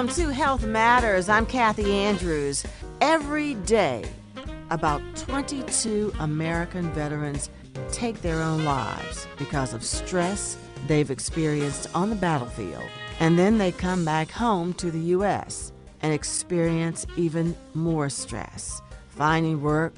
Welcome to Health Matters. I'm Kathy Andrews. Every day, about 22 American veterans take their own lives because of stress they've experienced on the battlefield. And then they come back home to the U.S. and experience even more stress. Finding work,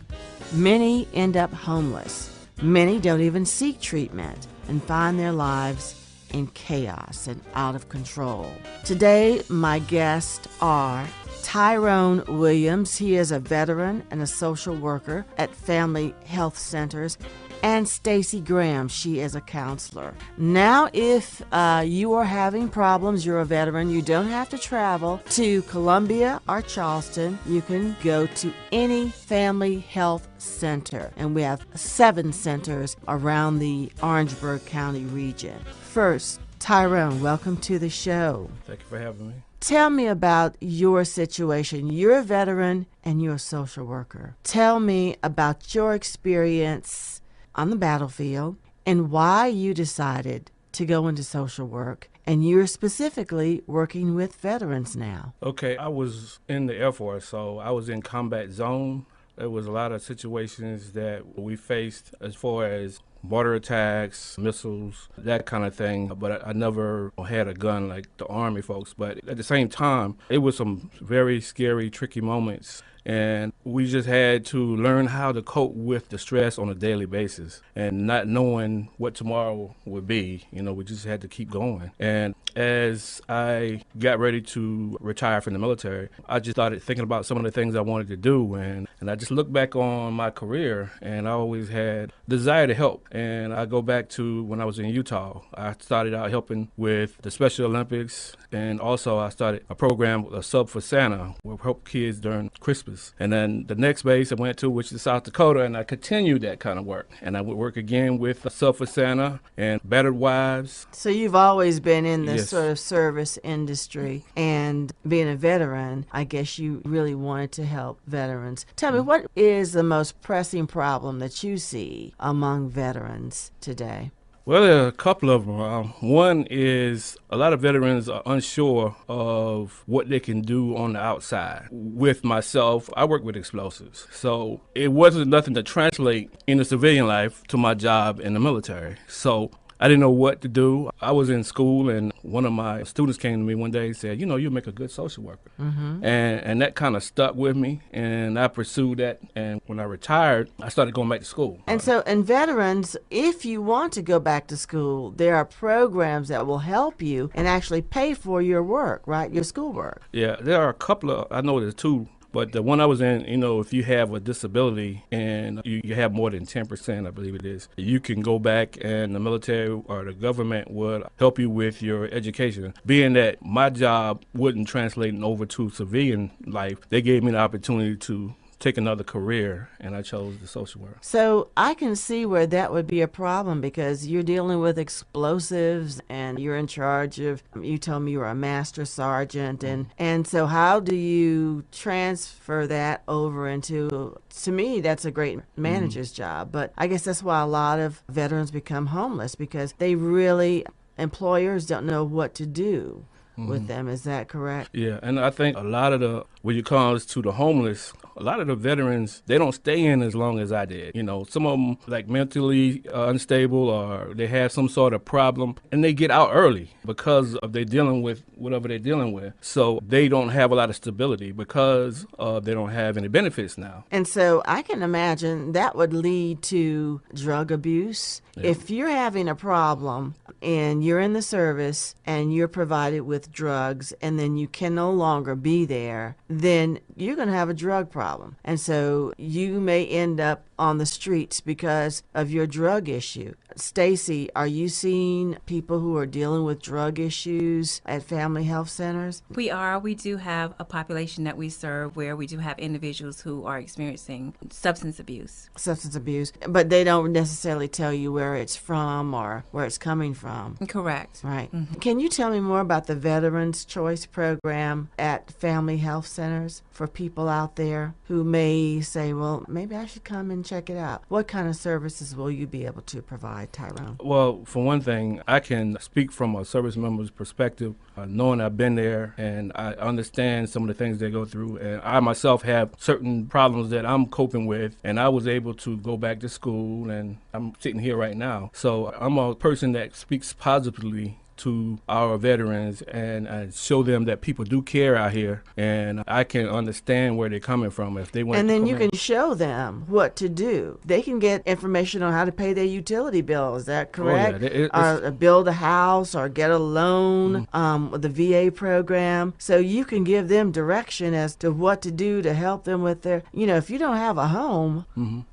many end up homeless. Many don't even seek treatment and find their lives in chaos and out of control. Today, my guests are Tyrone Williams. He is a veteran and a social worker at Family Health Centers, and Stacy Graham. She is a counselor. Now, if you are having problems, you're a veteran, you don't have to travel to Columbia or Charleston. You can go to any Family Health Center, and we have 7 centers around the Orangeburg County region. First, Tyrone, welcome to the show. Thank you for having me. Tell me about your situation. You're a veteran and you're a social worker. Tell me about your experience on the battlefield and why you decided to go into social work. And you're specifically working with veterans now. Okay, I was in the Air Force, so I was in combat zone. There was a lot of situations that we faced as far as mortar attacks, missiles, that kind of thing. But I never had a gun like the Army folks. But at the same time, it was some very scary, tricky moments. And we just had to learn how to cope with the stress on a daily basis and not knowing what tomorrow would be. You know, we just had to keep going. And as I got ready to retire from the military, I just started thinking about some of the things I wanted to do. And I just looked back on my career, and I always had desire to help. And I go back to when I was in Utah. I started out helping with the Special Olympics, and also I started a program, a Sub for Santa, where we help kids during Christmas. And then the next base I went to, which is South Dakota, and I continued that kind of work. And I would work again with Sub for Santa and Battered Wives. So you've always been in this Yes. sort of service industry, and being a veteran, I guess you really wanted to help veterans. Tell me, what is the most pressing problem that you see among veterans today? Well, there are a couple of them. One is a lot of veterans are unsure of what they can do on the outside. With myself, I work with explosives. So it wasn't nothing to translate in the civilian life to my job in the military. So I didn't know what to do. I was in school, and one of my students came to me one day and said, you know, you make a good social worker. Mm-hmm. And that kind of stuck with me, and I pursued that. And when I retired, I started going back to school. And so, in veterans, if you want to go back to school, there are programs that will help you and actually pay for your work, right? Your schoolwork. Yeah, there are a couple of, I know there's 2. But the one I was in, you know, if you have a disability and you have more than 10%, I believe it is, you can go back and the military or the government would help you with your education. Being that my job wouldn't translate over to civilian life, they gave me the opportunity to take another career, and I chose the social work. So I can see where that would be a problem because you're dealing with explosives and you're in charge of, you told me you were a master sergeant, and so how do you transfer that over into, to me, that's a great manager's job, but I guess that's why a lot of veterans become homeless because they really, employers don't know what to do with them. Is that correct? Yeah, and I think a lot of the, when you come to the homeless, a lot of the veterans, they don't stay in as long as I did. You know, some of them like mentally unstable or they have some sort of problem and they get out early because of they dealing with whatever they're dealing with. So they don't have a lot of stability because they don't have any benefits now. And so I can imagine that would lead to drug abuse. Yeah. If you're having a problem and you're in the service and you're provided with drugs and then you can no longer be there, then you're going to have a drug problem. And so you may end up on the streets because of your drug issue. Stacy, are you seeing people who are dealing with drug issues at family health centers? We are. We do have a population that we serve where we do have individuals who are experiencing substance abuse. Substance abuse, but they don't necessarily tell you where it's from or where it's coming from. Correct. Right. Mm-hmm. Can you tell me more about the Veterans Choice Program at family health centers for people out there who may say, well, maybe I should come and check it out? What kind of services will you be able to provide Tyrone? Well, for one thing, I can speak from a service member's perspective, knowing I've been there and I understand some of the things they go through. And I myself have certain problems that I'm coping with, and I was able to go back to school, and I'm sitting here right now. So I'm a person that speaks positively to our veterans and show them that people do care out here, and I can understand where they're coming from if they want. And then you can show them what to do. They can get information on how to pay their utility bill. Is that correct? Oh, yeah. Or build a house or get a loan with the VA program. So you can give them direction as to what to do to help them with their, if you don't have a home,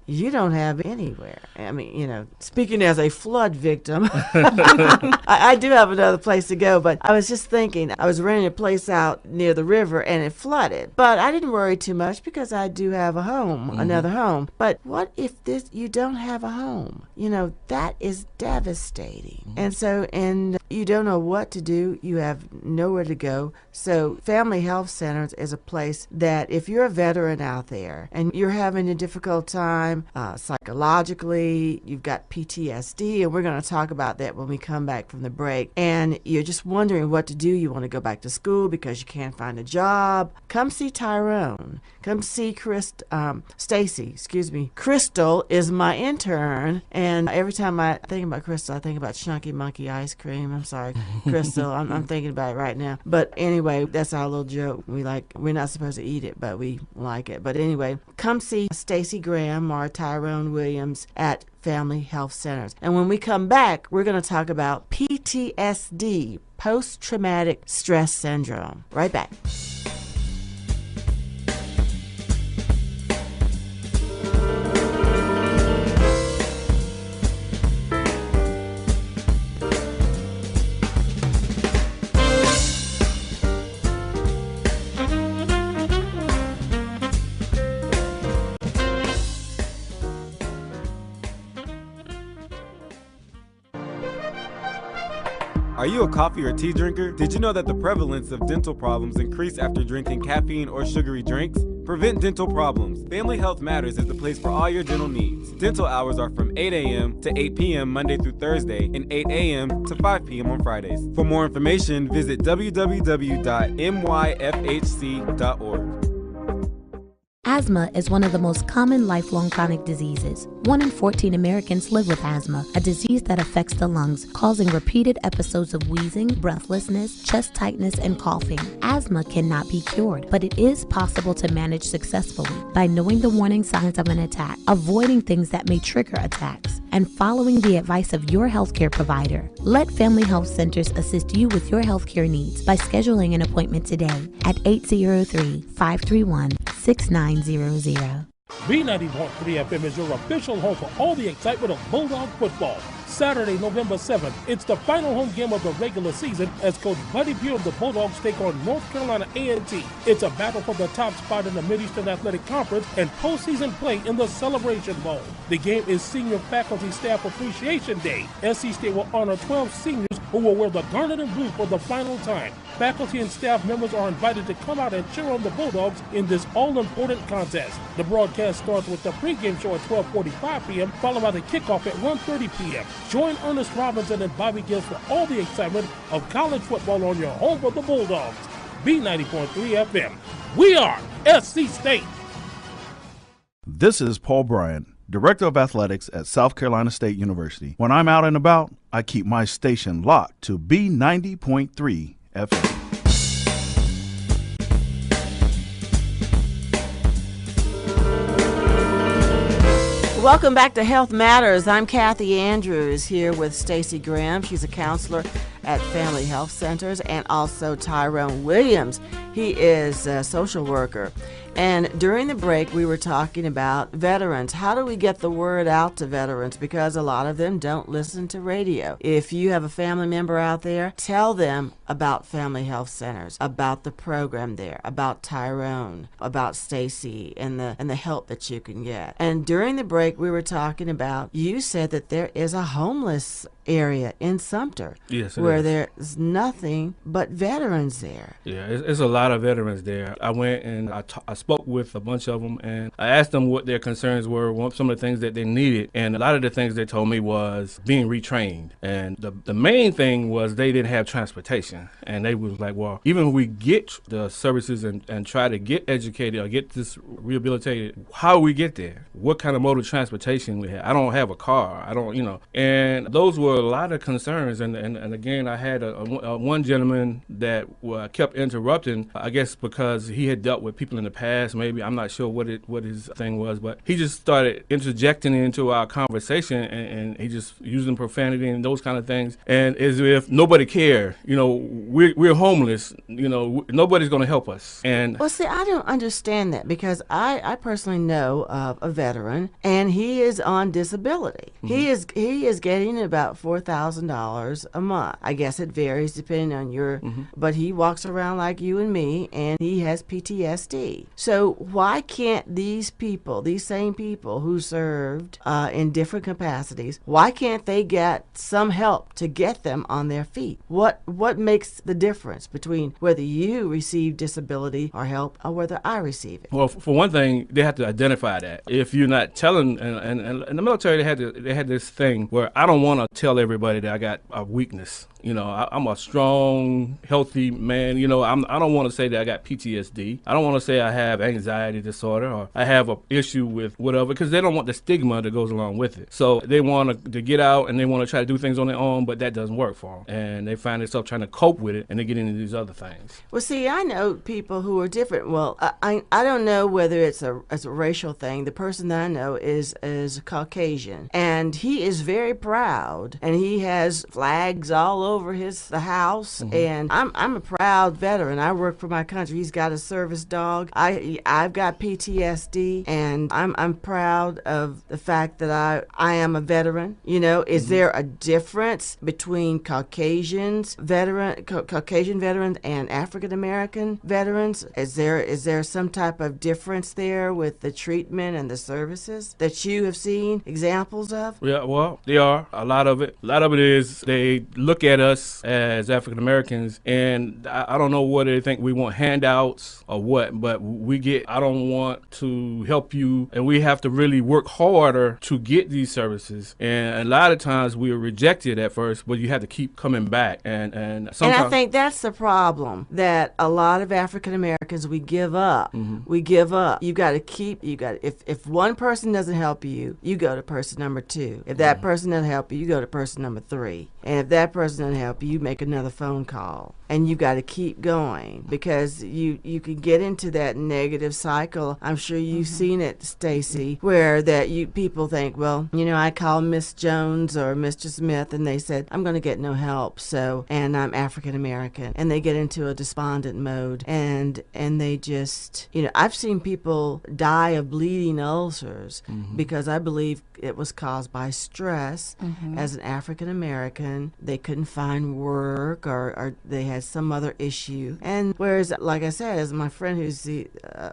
you don't have anywhere. I mean, speaking as a flood victim, I do have another place to go, but I was just thinking, I was renting a place out near the river and it flooded. But I didn't worry too much because I do have a home, another home. But what if you don't have a home? That is devastating. And you don't know what to do. You have nowhere to go. So Family Health Centers is a place that if you're a veteran out there and you're having a difficult time psychologically, you've got PTSD, and we're going to talk about that when we come back from the break, and you're just wondering what to do, you want to go back to school because you can't find a job, come see Tyrone. Come see Stacy, Crystal is my intern, and every time I think about Crystal, I think about Chunky Monkey ice cream. I'm sorry, Crystal, I'm thinking about it right now. But anyway, that's our little joke. We're not supposed to eat it, but we like it. But anyway, come see Stacy Graham or Tyrone Williams at Family Health Centers. And when we come back, we're going to talk about PTSD, post-traumatic stress syndrome. Right back. Are you a coffee or tea drinker? Did you know that the prevalence of dental problems increase after drinking caffeine or sugary drinks? Prevent dental problems. Family Health Matters is the place for all your dental needs. Dental hours are from 8 a.m. to 8 p.m. Monday through Thursday and 8 a.m. to 5 p.m. on Fridays. For more information, visit www.myfhc.org. Asthma is one of the most common lifelong chronic diseases. 1 in 14 Americans live with asthma, a disease that affects the lungs, causing repeated episodes of wheezing, breathlessness, chest tightness, and coughing. Asthma cannot be cured, but it is possible to manage successfully by knowing the warning signs of an attack, avoiding things that may trigger attacks, and following the advice of your healthcare provider. Let Family Health Centers assist you with your healthcare needs by scheduling an appointment today at 803-531-6900. B90.3 FM is your official home for all the excitement of Bulldog football. Saturday, November 7th, it's the final home game of the regular season as Coach Buddy Pugh of the Bulldogs take on North Carolina A&T. It's a battle for the top spot in the Mid-Eastern Athletic Conference and postseason play in the Celebration Bowl. The game is Senior Faculty Staff Appreciation Day. SC State will honor 12 seniors who will wear the garnet and blue for the final time. Faculty and staff members are invited to come out and cheer on the Bulldogs in this all-important contest. The broadcast starts with the pregame show at 12:45 p.m., followed by the kickoff at 1:30 p.m. Join Ernest Robinson and Bobby Gills for all the excitement of college football on your home for the Bulldogs. B90.3 FM. We are SC State. This is Paul Bryant, Director of Athletics at South Carolina State University. When I'm out and about, I keep my station locked to B90.3 FM. Welcome back to Health Matters. I'm Kathy Andrews here with Stacy Graham. She's a counselor at Family Health Centers, and also Tyrone Williams. He is a social worker. And during the break, we were talking about veterans. How do we get the word out to veterans? Because a lot of them don't listen to radio. If you have a family member out there, tell them about Family Health Centers, about the program there, about Tyrone, about Stacy, and the help that you can get. And during the break, we were talking about, you said that there is a homeless area in Sumter, Yes, it where is. there's nothing but veterans there. Yeah, it's a lot of veterans there. I went and I spoke with a bunch of them, and I asked them what their concerns were, what some of the things that they needed, and a lot of the things they told me was being retrained. And the main thing was they didn't have transportation, and they was like, well, even if we get the services and try to get educated or get this rehabilitated, how do we get there? What kind of mode of transportation we have? I don't have a car. I don't, and those were a lot of concerns. And again, I had one gentleman that kept interrupting, I guess because he had dealt with people in the past. Maybe I'm not sure what his thing was, but he just started interjecting into our conversation, and he just using profanity and those kind of things, and as if nobody cared. We're homeless. Nobody's going to help us. And well, see, I don't understand that, because I personally know of a veteran, and he is on disability. Mm-hmm. He is getting about $4,000 a month. I guess it varies depending on your, but he walks around like you and me, and he has PTSD. So why can't these people, these same people who served in different capacities, why can't they get some help to get them on their feet? What makes the difference between whether you receive disability or help or whether I receive it? Well, for one thing, they have to identify that. If you're not telling, and in the military, they had this thing where I don't want to tell everybody that I got a weakness. I'm a strong, healthy man. I don't want to say that I got PTSD. I don't want to say I have anxiety disorder or I have an issue with whatever, because they don't want the stigma that goes along with it. So they want to get out and they want to try to do things on their own, but that doesn't work for them. And they find themselves trying to cope with it, and they get into these other things. Well, see, I know people who are different. Well, I don't know whether it's a racial thing. The person that I know is Caucasian, and he is very proud, and he has flags all over the house, and I'm a proud veteran. I work for my country. He's got a service dog. I've got PTSD, and I'm proud of the fact that I am a veteran. Is there a difference between Caucasian veterans and African American veterans? Is there some type of difference there with the treatment and the services that you have seen examples of? Yeah, well, they are. A lot of it is they look at us as African Americans, and I don't know whether they think we want handouts or what, but I don't want to help you, and we have to really work harder to get these services. And a lot of times we are rejected at first, but you have to keep coming back. And sometimes, and I think that's the problem, that a lot of African Americans, we give up. We give up. If one person doesn't help you, you go to person number 2. If that person doesn't help you, you go to person number 3. And if that person doesn't help you, make another phone call. And you got to keep going, because you can get into that negative cycle. I'm sure you've seen it, Stacy, where people think, well, I call Miss Jones or Mr. Smith, and they said, I'm going to get no help, and I'm African American, and they get into a despondent mode, and they just, I've seen people die of bleeding ulcers because I believe it was caused by stress. As an African American, they couldn't find work, or they had some other issue. And whereas, like I said, as my friend who's the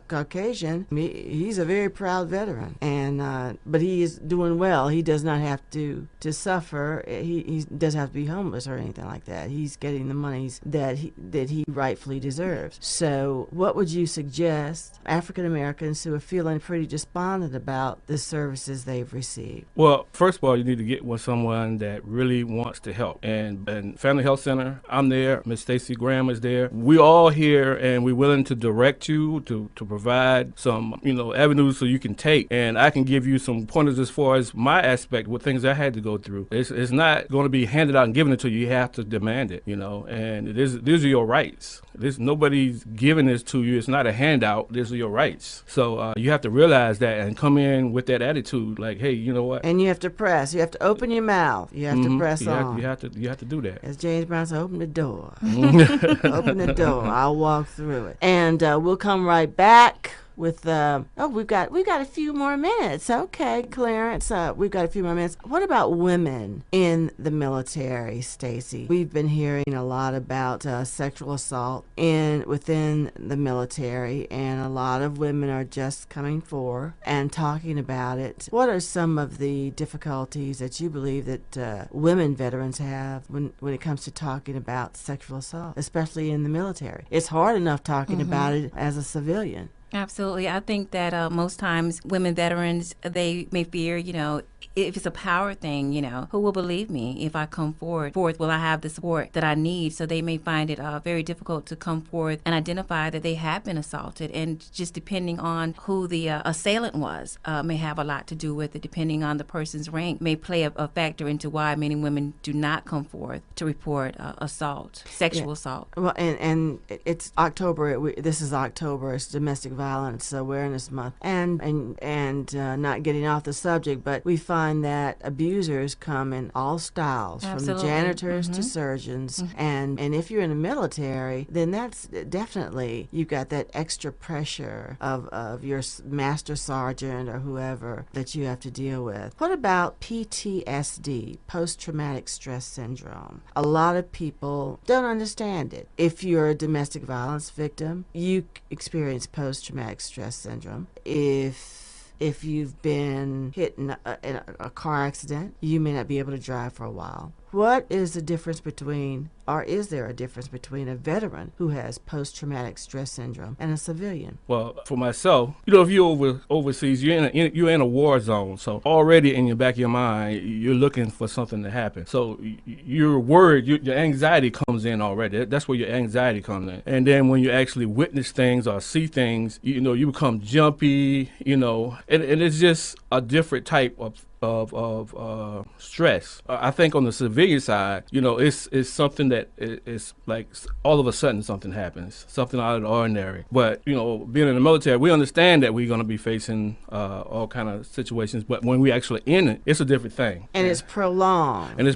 Caucasian, he's a very proud veteran, and but he is doing well. He does not have to suffer. He doesn't have to be homeless or anything like that. He's getting the monies that he rightfully deserves. So what would you suggest African Americans who are feeling pretty despondent about the services they've received? Well, first of all, you need to get with someone that really wants to help. And Family Health Center, I'm there. Miss Stacy Graham is there. We all here, and we're willing to direct you to provide some avenues so you can take. And I can give you some pointers as far as my aspect, what things I had to go through. It's not going to be handed out and given it to you. You have to demand it, and these are your rights. Nobody's giving this to you. It's not a handout. These are your rights. So you have to realize that and come in with that attitude, like, hey, you know what? And you have to press. You have to open your mouth. You have to press on. You have to do that. As James Brown said, open the door. Open the door. I'll walk through it. And we'll come right back with we've got a few more minutes. Okay, Clarence, we've got a few more minutes. What about women in the military, Stacy? We've been hearing a lot about sexual assault within the military, and a lot of women are just coming forward and talking about it. What are some of the difficulties that you believe that women veterans have when it comes to talking about sexual assault, especially in the military? It's hard enough talking about it as a civilian. Absolutely. I think that most times women veterans, they may fear, if it's a power thing, who will believe me if I come forward? Will I have the support that I need? So they may find it very difficult to come forward and identify that they have been assaulted. And just depending on who the assailant was may have a lot to do with it. Depending on the person's rank may play a factor into why many women do not come forth to report assault, sexual assault. Well, and it's October. This is October. It's Domestic Violence Awareness Month. And not getting off the subject, but we find that abusers come in all styles, Absolutely. From janitors to surgeons. And if you're in the military, then that's definitely, you've got that extra pressure of your master sergeant or whoever that you have to deal with. What about PTSD, post-traumatic stress syndrome? A lot of people don't understand it. If you're a domestic violence victim, you experience post-traumatic stress syndrome. If you've been hit in a car accident, you may not be able to drive for a while. What is the difference between, or is there a difference between a veteran who has post-traumatic stress syndrome and a civilian? Well, for myself, if you're overseas, you're in a war zone. So already in your back of your mind, you're looking for something to happen. So you're worried. Your anxiety comes in already. That's where your anxiety comes in. And then when you actually witness things or see things, you become jumpy. And it's just a different type of stress. I think on the civilian side, it's something that is like all of a sudden something happens, something out of the ordinary. But, being in the military, we understand that we're going to be facing all kind of situations. But when we actually in it, it's a different thing. And it's prolonged. And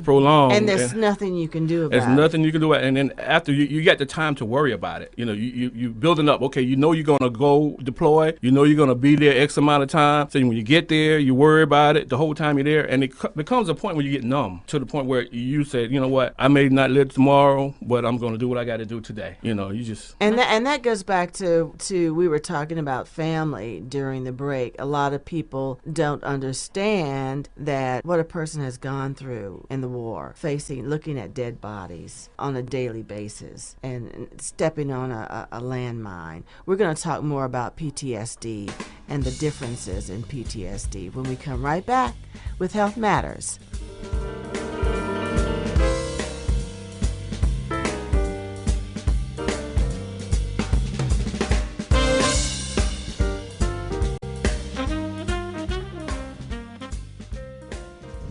there's nothing you can do about it. There's nothing you can do about it. And then after you get the time to worry about it. You building up. Okay, you're going to go deploy. You're going to be there X amount of time. So when you get there, you worry about it the whole time you're there, and it becomes a point where you get numb to the point where you say, you know what, I may not live tomorrow, but I'm going to do what I got to do today. You just and that goes back to we were talking about family during the break. A lot of people don't understand that what a person has gone through in the war, looking at dead bodies on a daily basis and stepping on a landmine. We're going to talk more about PTSD and the differences in PTSD when we come right back with Health Matters.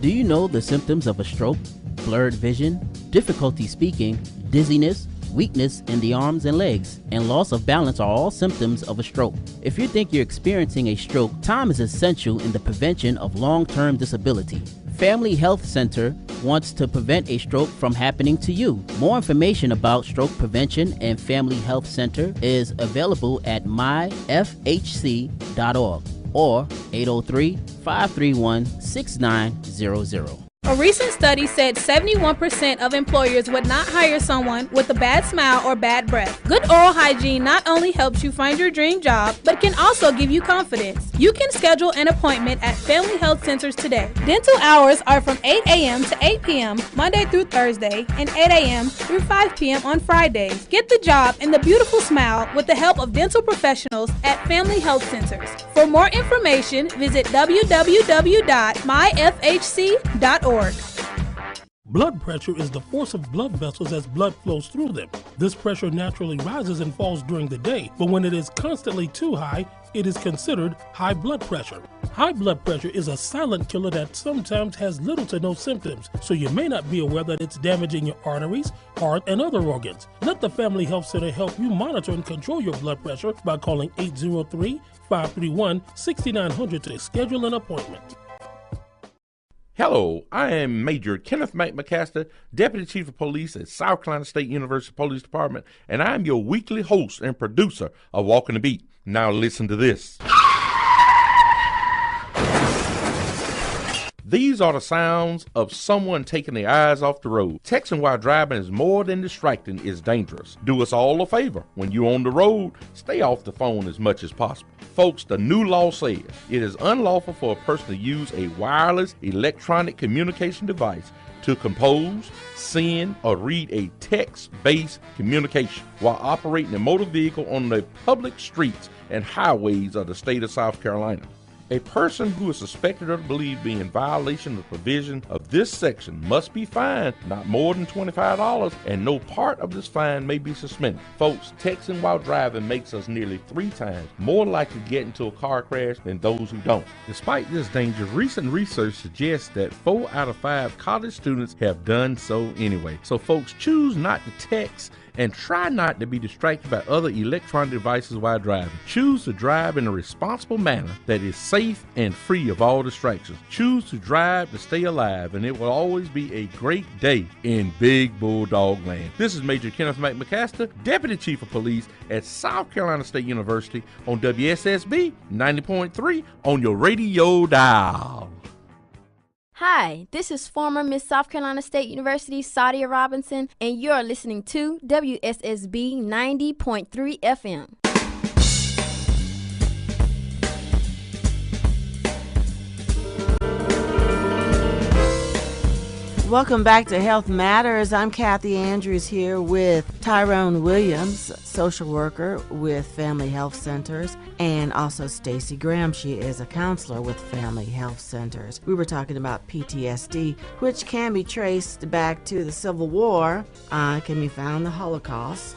Do you know the symptoms of a stroke? Blurred vision, difficulty speaking, dizziness, weakness in the arms and legs, and loss of balance are all symptoms of a stroke. If you think you're experiencing a stroke, time is essential in the prevention of long-term disability. Family Health Center wants to prevent a stroke from happening to you. More information about stroke prevention and Family Health Center is available at myfhc.org or 803-531-6900. A recent study said 71% of employers would not hire someone with a bad smile or bad breath. Good oral hygiene not only helps you find your dream job, but can also give you confidence. You can schedule an appointment at Family Health Centers today. Dental hours are from 8 a.m. to 8 p.m. Monday through Thursday and 8 a.m. through 5 p.m. on Fridays. Get the job and the beautiful smile with the help of dental professionals at Family Health Centers. For more information, visit www.myfhc.org. Blood pressure is the force of blood vessels as blood flows through them. This pressure naturally rises and falls during the day, but when it is constantly too high, it is considered high blood pressure. High blood pressure is a silent killer that sometimes has little to no symptoms, so you may not be aware that it's damaging your arteries, heart, and other organs. Let the Family Health Center help you monitor and control your blood pressure by calling 803-531-6900 to schedule an appointment. Hello, I am Major Kenneth McMaster, Deputy Chief of Police at South Carolina State University Police Department, and I am your weekly host and producer of Walking the Beat. Now listen to this. These are the sounds of someone taking their eyes off the road. Texting while driving is more than distracting, it's dangerous. Do us all a favor. When you're on the road, stay off the phone as much as possible. Folks, the new law says it is unlawful for a person to use a wireless electronic communication device to compose, send, or read a text-based communication while operating a motor vehicle on the public streets and highways of the state of South Carolina. A person who is suspected or believed to be in violation of the provision of this section must be fined not more than $25, and no part of this fine may be suspended. Folks, texting while driving makes us nearly 3 times more likely to get into a car crash than those who don't. Despite this danger, recent research suggests that 4 out of 5 college students have done so anyway. So folks, choose not to text and try not to be distracted by other electronic devices while driving. Choose to drive in a responsible manner that is safe and free of all distractions. Choose to drive to stay alive, and it will always be a great day in Big Bulldog Land. This is Major Kenneth McMaster, Deputy Chief of Police at South Carolina State University on WSSB 90.3 on your radio dial. Hi, this is former Miss South Carolina State University, Sadia Robinson, and you're listening to WSSB 90.3 FM. Welcome back to Health Matters. I'm Kathy Andrews here with Tyrone Williams, social worker with Family Health Centers, and also Stacey Graham. She is a counselor with Family Health Centers. We were talking about PTSD, which can be traced back to the Civil War, can be found in the Holocaust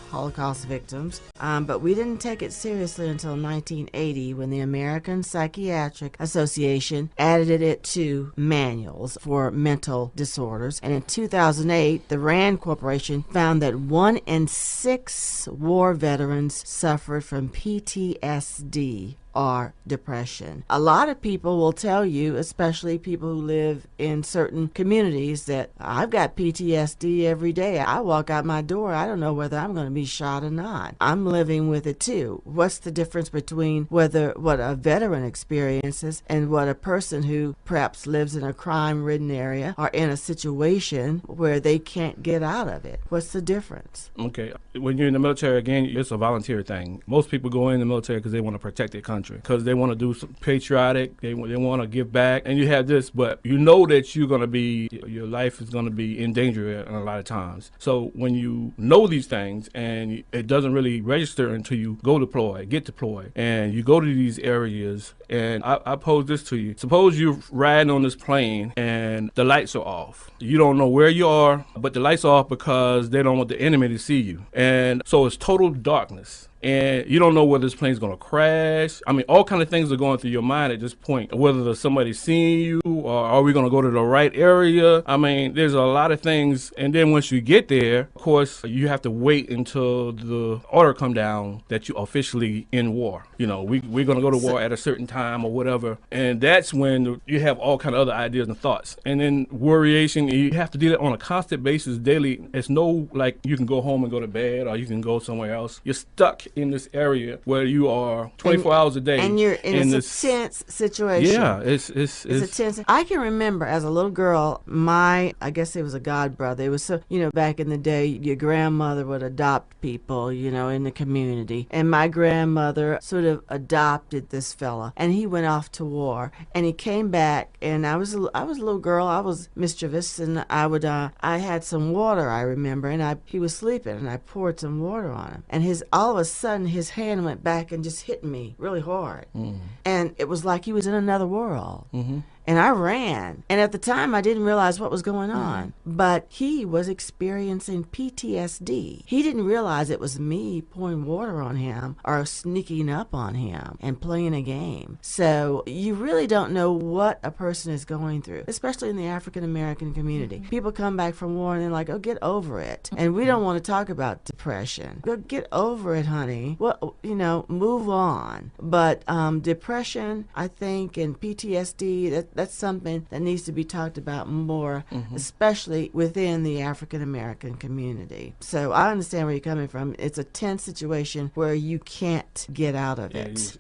victims, but we didn't take it seriously until 1980 when the American Psychiatric Association added it to manuals for mental disorders. And in 2008, the RAND Corporation found that 1 in 6 war veterans suffered from PTSD or depression. A lot of people will tell you, especially people who live in certain communities, that I've got PTSD every day. I walk out my door, I don't know whether I'm going to be shot or not. I'm living with it too. What's the difference between what a veteran experiences and what a person who perhaps lives in a crime-ridden area or in a situation where they can't get out of it? What's the difference? Okay. When you're in the military, again, it's a volunteer thing. Most people go in the military because they want to protect their country, because they want to do some patriotic, they want to give back, and you have this, but you know that your life is going to be in danger a lot of times. So when you know these things and it doesn't really register until you get deployed, and you go to these areas, and I pose this to you. Suppose you're riding on this plane and the lights are off. You don't know where you are, but the lights are off because they don't want the enemy to see you. And so it's total darkness. And you don't know whether this plane's going to crash. I mean, all kind of things are going through your mind at this point. Whether there's somebody seeing you, or are we going to go to the right area? I mean, there's a lot of things. And then once you get there, of course, you have to wait until the order come down that you're officially in war. You know, we're going to go to war at a certain time or whatever. And that's when you have all kind of other ideas and thoughts. And then worryation, you have to do that on a constant basis daily. It's no like you can go home and go to bed, or you can go somewhere else. You're stuck in this area where you are 24 hours a day. And you're in a tense situation. Yeah, it's a tense. I can remember as a little girl, I guess it was a god brother. It was so, back in the day, your grandmother would adopt people, in the community. And my grandmother sort of adopted this fella, and he went off to war, and he came back, and I was a little girl. I was mischievous, and I had some water, I remember, and he was sleeping, and I poured some water on him, and all of a sudden his hand went back and just hit me really hard. And it was like he was in another world. And I ran. And at the time, I didn't realize what was going on. But he was experiencing PTSD. He didn't realize it was me pouring water on him or sneaking up on him and playing a game. So you really don't know what a person is going through, especially in the African American community. People come back from war and they're like, oh, get over it. And we don't want to talk about depression. Go get over it, honey. Well, move on. But depression, I think, and PTSD, that's something that needs to be talked about more, especially within the African American community. So I understand where you're coming from. It's a tense situation where you can't get out of it.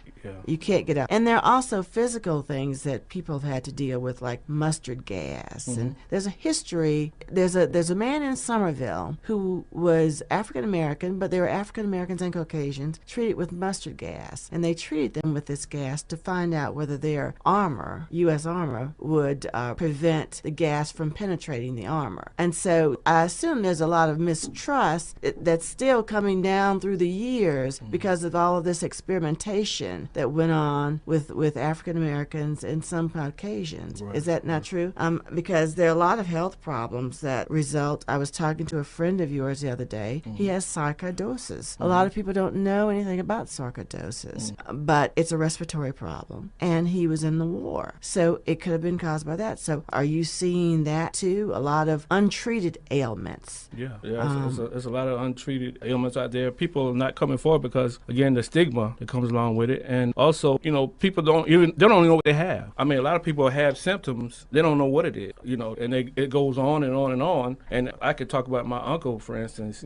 You can't get out. And there are also physical things that people have had to deal with, like mustard gas. And there's a history. There's a man in Somerville who was African American, but there were African Americans and Caucasians treated with mustard gas. And they treated them with this gas to find out whether their armor, U.S. armor, would prevent the gas from penetrating the armor. And so I assume there's a lot of mistrust that's still coming down through the years because of all of this experimentation that went on with African Americans and some Caucasians. Right. Is that not true? Because there are a lot of health problems that result. I was talking to a friend of yours the other day. He has sarcoidosis. A lot of people don't know anything about sarcoidosis, but it's a respiratory problem. And he was in the war. So it could have been caused by that. So are you seeing that too? A lot of untreated ailments. There's a lot of untreated ailments out there. People are not coming forward because, again, the stigma that comes along with it. And also, people don't even know what they have. I mean, a lot of people have symptoms. They don't know what it is, and it goes on and on and on. And I could talk about my uncle, for instance.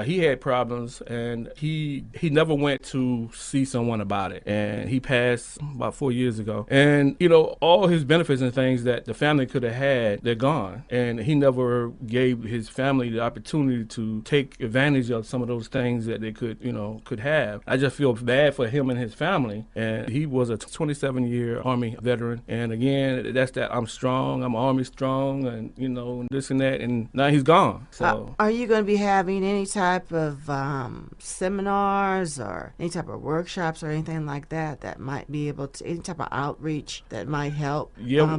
He had problems, and he never went to see someone about it. And he passed about 4 years ago. And, all his benefits and things that the family could have had, they're gone. And he never gave his family the opportunity to take advantage of some of those things that they could have. I just feel bad for him and his family. And he was a 27-year Army veteran. And again, that's that I'm strong, I'm Army strong, and, and this and that. And now he's gone. So, are you going to be having any type of seminars or any type of workshops or anything like that might be able to, any type of outreach that might help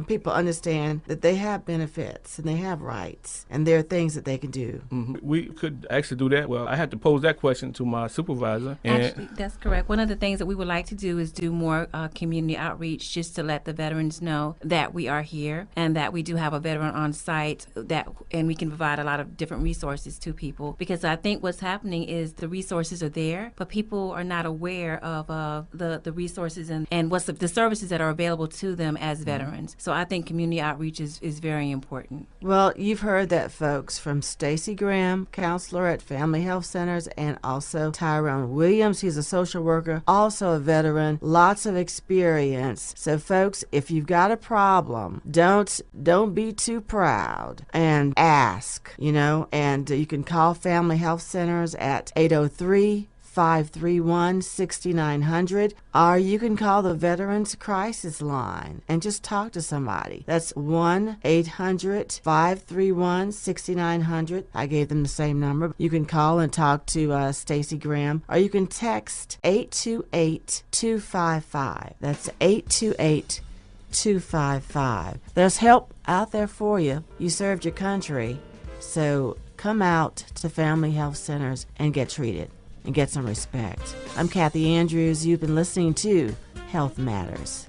people understand that they have benefits and they have rights and there are things that they can do? We could actually do that. Well, I had to pose that question to my supervisor. Actually, that's correct. One of the things that we would like to do is do more community outreach, just to let the veterans know that we are here and that we do have a veteran on site, and we can provide a lot of different resources to people. Because I think what's happening is the resources are there, but people are not aware of the resources and what's the services that are available to them as veterans. So I think community outreach is very important. Well, you've heard that, folks, from Stacey Graham, counselor at Family Health Centers, and also Tyrone Williams. He's a social worker, also a veteran, lots of experience. So, folks, if you've got a problem, don't be too proud and ask, and you can call Family Health Centers at 803-531-6900, or you can call the Veterans Crisis Line and just talk to somebody. That's 1-800-531-6900. I gave them the same number. You can call and talk to Stacey Graham, or you can text 828-255. That's 828-255. There's help out there for you. You served your country, so come out to Family Health Centers and get treated and get some respect. I'm Kathy Andrews. You've been listening to Health Matters.